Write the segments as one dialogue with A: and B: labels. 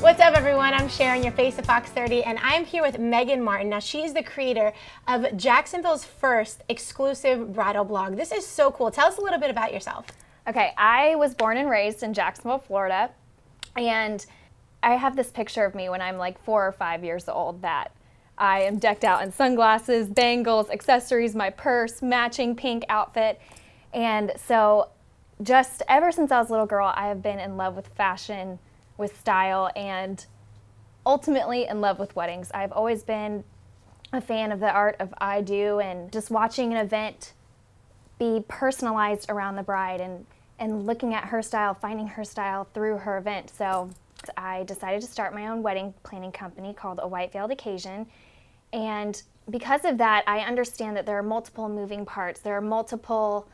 A: What's up, everyone? I'm Sharon, your face of Fox 30, and I'm here with Megan Martin. Now, she's the creator of Jacksonville's first exclusive bridal blog. This is so cool. Tell us a little bit about yourself.
B: Okay, I was born and raised in Jacksonville, Florida, and I have this picture of me when I'm like 4 or 5 years old that I am decked out in sunglasses, bangles, accessories, my purse, matching pink outfit. And so just ever since I was a little girl, I have been in love with fashion, with style, and ultimately in love with weddings. I've always been a fan of the art of I do, and just watching an event be personalized around the bride and looking at her style, finding her style through her event. So I decided to start my own wedding planning company called A White Veiled Occasion. And because of that, I understand that there are multiple moving parts. There are multiple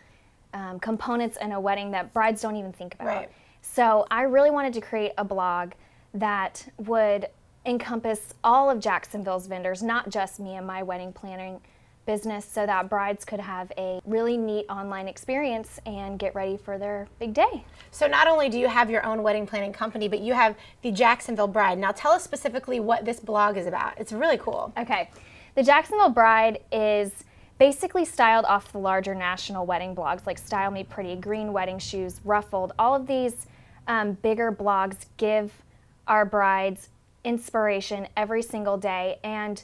B: components in a wedding that brides don't even think about.
A: Right.
B: So I really wanted to create a blog that would encompass all of Jacksonville's vendors, not just me and my wedding planning business, so that brides could have a really neat online experience and get ready for their big day.
A: So not only do you have your own wedding planning company, but you have the Jacksonville Bride. Now tell us specifically what this blog is about. It's really cool.
B: Okay. The Jacksonville Bride is basically styled off the larger national wedding blogs like Style Me Pretty, Green Wedding Shoes, Ruffled. All of these bigger blogs give our brides inspiration every single day. And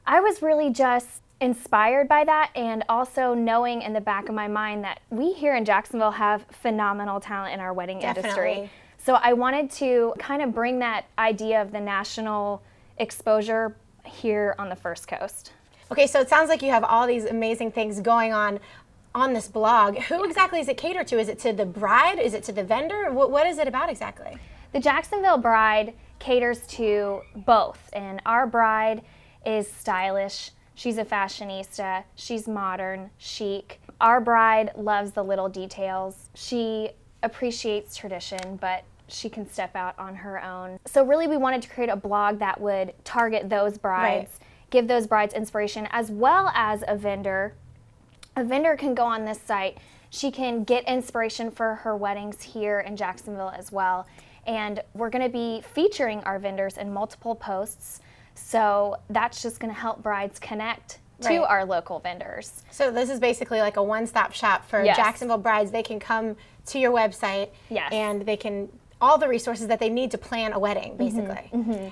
B: I was really just inspired by that, and also knowing in the back of my mind that we here in Jacksonville have phenomenal talent in our wedding industry. So I wanted to kind of bring that idea of the national exposure here on the First Coast.
A: Okay, so it sounds like you have all these amazing things going on this blog. Who exactly is it catered to? Is it to the bride? Is it to the vendor? What is it about exactly?
B: The Jacksonville Bride caters to both, and our bride is stylish. She's a fashionista. She's modern, chic. Our bride loves the little details. She appreciates tradition, but she can step out on her own. So really we wanted to create a blog that would target those brides, give those brides inspiration, as well as a vendor. A vendor can go on this site. She can get inspiration for her weddings here in Jacksonville as well. And we're going to be featuring our vendors in multiple posts. So that's just going to help brides connect to our local vendors.
A: So this is basically like a one-stop shop for Jacksonville brides. They can come to your website and they can all the resources that they need to plan a wedding, basically.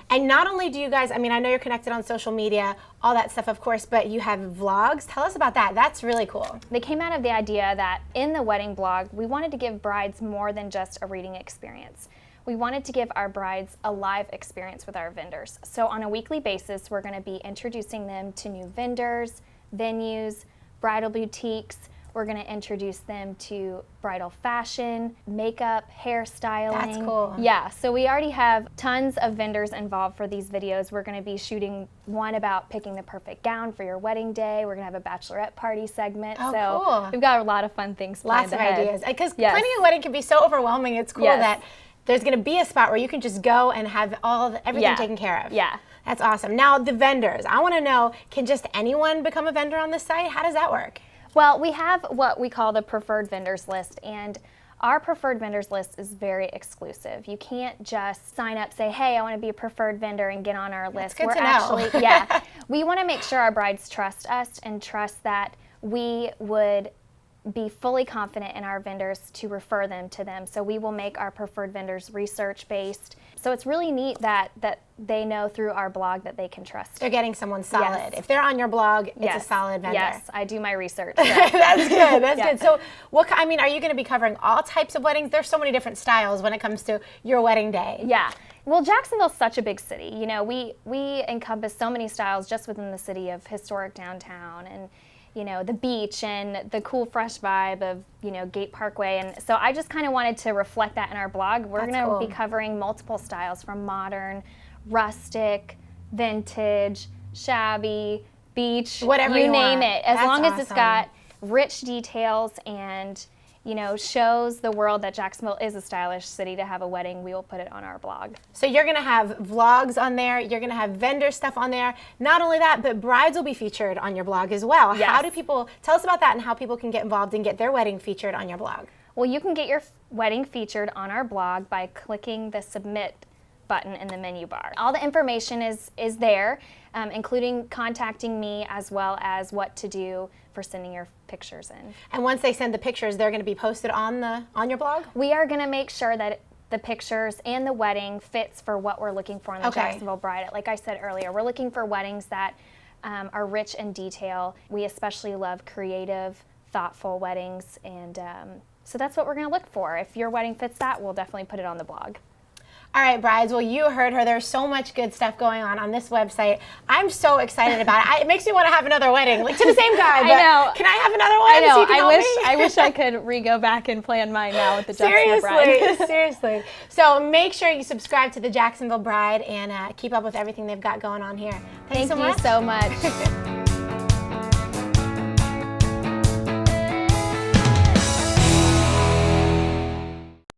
A: And not only do you guys, I mean, I know you're connected on social media, all that stuff, of course, but you have vlogs. Tell us about that. That's really cool.
B: They came out of the idea that in the wedding blog, we wanted to give brides more than just a reading experience. We wanted to give our brides a live experience with our vendors. So on a weekly basis, we're going to be introducing them to new vendors, venues, bridal boutiques. We're going to introduce them to bridal fashion, makeup, hairstyling.
A: That's cool.
B: Yeah, so we already have tons of vendors involved for these videos. We're going to be shooting one about picking the perfect gown for your wedding day. We're going to have a bachelorette party segment.
A: Oh,
B: so
A: cool.
B: We've got a lot of fun things planned ahead.
A: Lots of ideas. Because planning a wedding can be so overwhelming. It's cool that there's going to be a spot where you can just go and have everything taken care of.
B: Yeah.
A: That's awesome. Now, the vendors. I want to know, can just anyone become a vendor on this site? How does that work?
B: Well, we have what we call the preferred vendors list, and our preferred vendors list is very exclusive. You can't just sign up, say, hey, I want to be a preferred vendor and get on our list.
A: That's good to
B: know. We want to make sure our brides trust us and trust that we would be fully confident in our vendors to refer them to them. So we will make our preferred vendors research-based. So it's really neat that they know through our blog that they can trust.
A: They're getting someone solid. If they're on your blog, it's a solid vendor.
B: Yes, I do my research. So.
A: That's good. That's good. So I mean, are you going to be covering all types of weddings? There's so many different styles when it comes to your wedding day.
B: Yeah. Well, Jacksonville's such a big city. You know, we encompass so many styles just within the city of historic downtown and the beach and the cool, fresh vibe of, Gate Parkway. And so I just kind of wanted to reflect that in our blog. We're going to be covering multiple styles from modern, rustic, vintage, shabby, beach,
A: whatever
B: you name it. As long as it's got rich details and shows the world that Jacksonville is a stylish city to have a wedding, we will put it on our blog.
A: So you're going to have vlogs on there, you're going to have vendor stuff on there. Not only that, but brides will be featured on your blog as well.
B: Yes.
A: How do people, tell us about that and how people can get involved and get their wedding featured on your blog.
B: Well, you can get your wedding featured on our blog by clicking the submit button in the menu bar. All the information is there, including contacting me as well as what to do for sending your pictures in.
A: And once they send the pictures, they're going to be posted on your blog?
B: We are going to make sure that the pictures and the wedding fits for what we're looking for in the Jacksonville Bride. Like I said earlier, we're looking for weddings that are rich in detail. We especially love creative, thoughtful weddings, and so that's what we're going to look for. If your wedding fits that, we'll definitely put it on the blog.
A: All right, brides. Well, you heard her. There's so much good stuff going on this website. I'm so excited about it. It makes me want to have another wedding, like to the same guy. But
B: I know.
A: Can I have another one?
B: I know.
A: So you can
B: I wish I could go back and plan mine now with the Jacksonville Bride.
A: Seriously. So make sure you subscribe to the Jacksonville Bride and keep up with everything they've got going on here. Thank you so much.